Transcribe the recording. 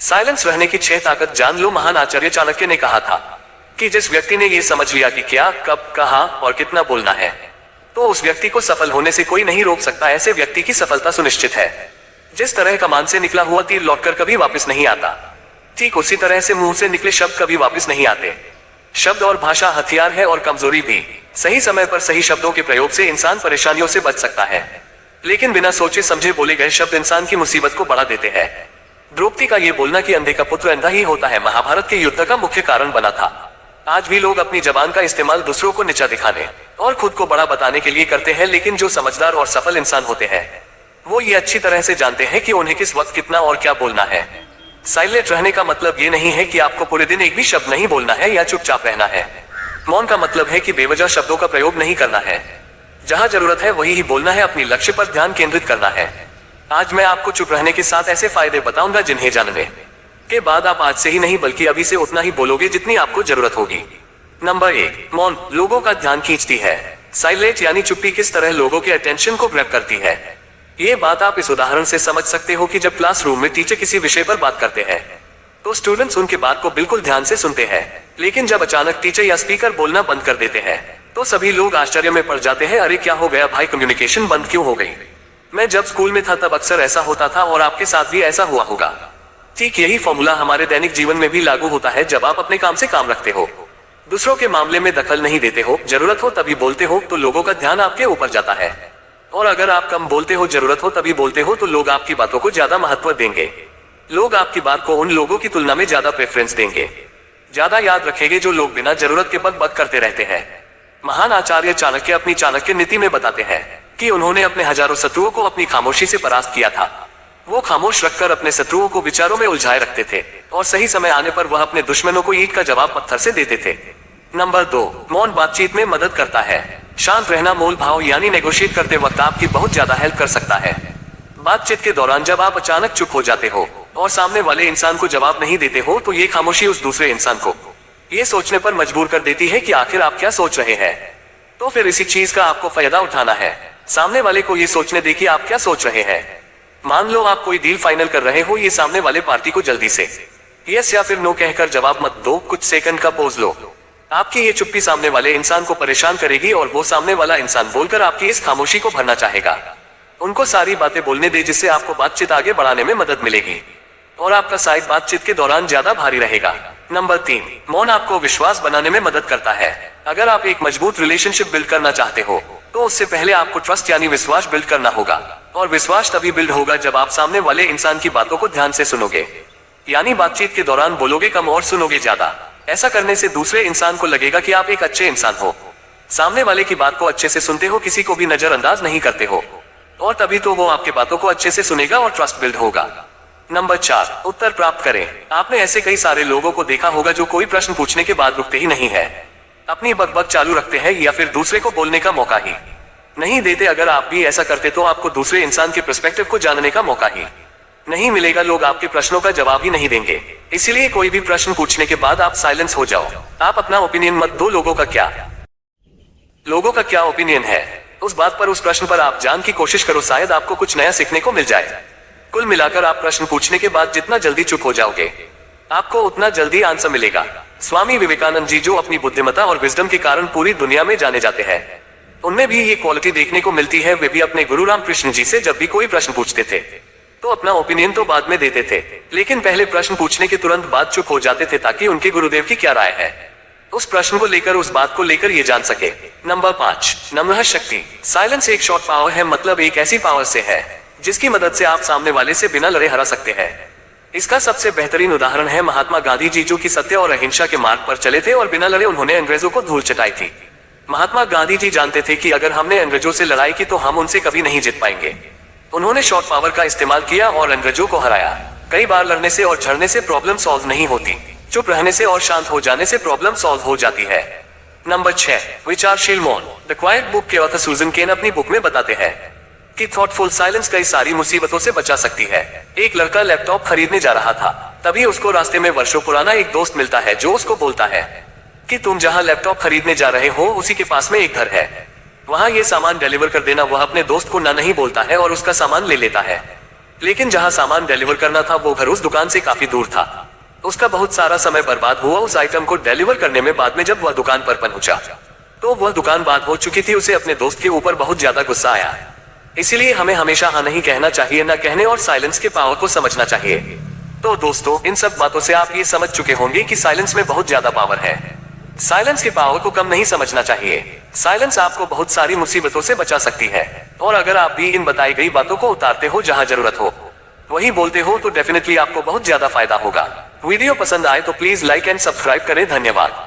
Silence रहने की 6 ताकत जान लो। महान आचार्य चाणक्य ने कहा था कि जिस व्यक्ति ने ये समझ लिया कि क्या, कब, कहां और कितना बोलना है, तो उस व्यक्ति को सफल होने से कोई नहीं रोक सकता। ऐसे व्यक्ति की सफलता सुनिश्चित है। जिस तरह कमान से निकला हुआ तीर लौटकर कभी वापस नहीं आता, ठीक उसी तरह से मुंह से निकले शब्द कभी वापस नहीं आते। शब्द और भाषा हथियार है और कमजोरी भी। सही समय पर सही शब्दों के प्रयोग से इंसान परेशानियों से बच सकता है, लेकिन बिना सोचे समझे बोले गए शब्द इंसान की मुसीबत को बढ़ा देते हैं। द्रौपदी का ये बोलना कि अंधे का पुत्र अंधा ही होता है, महाभारत के युद्ध का मुख्य कारण बना था। आज भी लोग अपनी जबान का इस्तेमाल दूसरों को नीचा दिखाने और खुद को बड़ा बताने के लिए करते हैं, लेकिन जो समझदार और सफल इंसान होते हैं वो ये अच्छी तरह से जानते हैं कि उन्हें किस वक्त कितना और क्या बोलना है। साइलेंट रहने का मतलब ये नहीं है कि आपको पूरे दिन एक भी शब्द नहीं बोलना है या चुपचाप रहना है। मौन का मतलब है कि बेवजह शब्दों का प्रयोग नहीं करना है। जहां जरूरत है वही ही बोलना है, अपनी लक्ष्य पर ध्यान केंद्रित करना है। आज मैं आपको चुप रहने के साथ ऐसे फायदे बताऊंगा जिन्हें जानने के बाद आप आज से ही नहीं बल्कि अभी से उतना ही बोलोगे जितनी आपको जरूरत होगी। नंबर 1, मौन लोगों का ध्यान खींचती है। साइलेंट यानी चुप्पी किस तरह लोगों के अटेंशन को ग्रैब करती है, ये बात आप इस उदाहरण से समझ सकते हो कि जब क्लासरूम में टीचर किसी विषय पर बात करते हैं तो स्टूडेंट्स उनके बात को बिल्कुल ध्यान से सुनते हैं, लेकिन जब अचानक टीचर या स्पीकर बोलना बंद कर देते हैं तो सभी लोग आश्चर्य में पड़ जाते हैं। अरे क्या हो गया भाई, कम्युनिकेशन बंद क्यों हो गई? मैं जब स्कूल में था तब अक्सर ऐसा होता था और आपके साथ भी ऐसा हुआ होगा। ठीक यही फॉर्मूला हमारे दैनिक जीवन में भी लागू होता है। जब आप अपने काम से काम रखते हो, दूसरों के मामले में दखल नहीं देते हो, जरूरत हो तभी बोलते हो, तो लोगों का ध्यान आपके ऊपर जाता है। और अगर आप कम बोलते हो, जरूरत हो तभी बोलते हो, तो लोग आपकी बातों को ज्यादा महत्व देंगे। लोग आपकी बात को उन लोगों की तुलना में ज्यादा प्रेफरेंस देंगे। ज्यादा याद रखेंगे जो लोग बिना जरूरत के बक करते रहते हैं। महान आचार्य चाणक्य अपनी चाणक्य नीति में बताते हैं कि उन्होंने अपने हजारों शत्रुओं को अपनी खामोशी से परास्त किया था। वो खामोश रखकर अपने शत्रुओं को विचारों में उलझाए रखते थे और सही समय आने पर वह अपने दुश्मनों को ईंट का जवाब पत्थर से देते थे। नंबर 2, मौन बातचीत में मदद करता है। शांत रहना मोल भाव यानी नेगोशिएट करते वक्त आपकी बहुत ज्यादा हेल्प कर सकता है। बातचीत के दौरान जब आप अचानक चुप हो जाते हो और सामने वाले इंसान को जवाब नहीं देते हो, तो ये खामोशी उस दूसरे इंसान को ये सोचने पर मजबूर कर देती है कि आखिर आप क्या सोच रहे हैं। तो फिर इसी चीज का आपको फायदा उठाना है। सामने वाले को ये सोचने दे कि आप क्या सोच रहे हैं। मान लो आप कोई डील फाइनल कर रहे हो, ये सामने वाले पार्टी को जल्दी से यस या फिर नो कहकर जवाब मत दो, कुछ सेकंड का पॉज लो। आपकी ये चुप्पी सामने वाले इंसान को परेशान करेगी और वो सामने वाला इंसान बोलकर आपकी इस खामोशी को भरना चाहेगा। उनको सारी बातें बोलने दे जिससे आपको बातचीत आगे बढ़ाने में मदद मिलेगी और आपका साइड बातचीत के दौरान ज्यादा भारी रहेगा। नंबर 3, मौन आपको विश्वास बनाने में मदद करता है। अगर आप एक मजबूत रिलेशनशिप बिल्ड करना चाहते हो तो उससे पहले आपको ट्रस्ट यानी विश्वास बिल्ड करना होगा, और विश्वास तभी बिल्ड होगा जब आप सामने वाले इंसान की बातों को ध्यान से सुनोगे। यानी बातचीत के दौरान बोलोगे कम और सुनोगे ज्यादा। ऐसा करने से दूसरे इंसान को लगेगा कि आप एक अच्छे इंसान हो, सामने वाले की बात को अच्छे से सुनते हो, किसी को भी नजरअंदाज नहीं करते हो, और तभी तो वो आपके बातों को अच्छे से सुनेगा और ट्रस्ट बिल्ड होगा। नंबर 4, उत्तर प्राप्त करें। आपने ऐसे कई सारे लोगों को देखा होगा जो कोई प्रश्न पूछने के बाद रुकते ही नहीं है, अपनी बकबक चालू रखते हैं या फिर दूसरे को बोलने का मौका ही नहीं देते। अगर आप भी ऐसा करते तो आपको दूसरे इंसान के पर्सपेक्टिव को जानने का मौका ही नहीं मिलेगा। लोग आपके प्रश्नों का जवाब ही नहीं देंगे। इसीलिए कोई भी प्रश्न पूछने के बाद आप साइलेंस हो जाओ। आप अपना ओपिनियन मत दो, लोगों का क्या ओपिनियन है उस बात पर, उस प्रश्न पर आप जान की कोशिश करो, शायद आपको कुछ नया सीखने को मिल जाए। कुल मिलाकर आप प्रश्न पूछने के बाद जितना जल्दी चुप हो जाओगे आपको उतना जल्दी आंसर मिलेगा। स्वामी विवेकानंद जी, जो अपनी बुद्धिमत्ता और विजडम के कारण पूरी दुनिया में जाने जाते हैं, उनमें भी ये क्वालिटी देखने को मिलती है। वे भी अपने गुरु रामकृष्ण जी से जब भी कोई प्रश्न पूछते थे तो अपना ओपिनियन तो बाद में देते थे, लेकिन पहले प्रश्न पूछने के तुरंत बाद चुप हो जाते थे ताकि उनके गुरुदेव की क्या राय है उस प्रश्न को लेकर, उस बात को लेकर ये जान सके। नंबर 5, नम्र शक्ति। साइलेंस एक शॉर्ट पावर है, मतलब एक ऐसी पावर से है जिसकी मदद से आप सामने वाले से बिना लड़े हरा सकते हैं। इसका सबसे बेहतरीन उदाहरण है महात्मा गांधी जी, जो कि सत्य और अहिंसा के मार्ग पर चले थे और बिना लड़े उन्होंने अंग्रेजों को धूल चटाई थी। महात्मा गांधी जी जानते थे कि अगर हमने अंग्रेजों से लड़ाई की तो हम उनसे कभी नहीं जीत पाएंगे। उन्होंने शॉर्ट पावर का इस्तेमाल किया और अंग्रेजों को हराया। कई बार लड़ने से और झड़ने से प्रॉब्लम सॉल्व नहीं होती, चुप रहने से और शांत हो जाने से प्रॉब्लम सॉल्व हो जाती है। नंबर 6, विचारशील मौन। द क्वाइट बुक के ऑथर सुजन केन अपनी बुक में बताते हैं कि थॉटफुल साइलेंस कई सारी मुसीबतों से बचा सकती है। एक लड़का लैपटॉप खरीदने जा रहा था, तभी उसको रास्ते में वर्षों पुराना एक दोस्त मिलता है जो उसको बोलता है कि तुम जहां लैपटॉप खरीदने जा रहे हो उसी के पास में एक घर है, वहां ये सामान डिलीवर कर देना। वह अपने दोस्त को ना नहीं बोलता है और उसका सामान ले लेता है। लेकिन जहां सामान डिलीवर करना था वो घर उस दुकान से काफी दूर था। उसका बहुत सारा समय बर्बाद हुआ उस आइटम को डिलीवर करने में। बाद में जब वह दुकान पर पहुंचा तो वह दुकान बंद हो चुकी थी। उसे अपने दोस्त के ऊपर बहुत ज्यादा गुस्सा आया। इसीलिए हमें हमेशा हाँ नहीं कहना चाहिए, न कहने और साइलेंस के पावर को समझना चाहिए। तो दोस्तों, इन सब बातों से आप ये समझ चुके होंगे कि साइलेंस में बहुत ज्यादा पावर है। साइलेंस के पावर को कम नहीं समझना चाहिए। साइलेंस आपको बहुत सारी मुसीबतों से बचा सकती है। और अगर आप भी इन बताई गई बातों को उतारते हो, जहां जरूरत हो वही बोलते हो, तो डेफिनेटली आपको बहुत ज्यादा फायदा होगा। वीडियो पसंद आए तो प्लीज लाइक एंड सब्सक्राइब करें। धन्यवाद।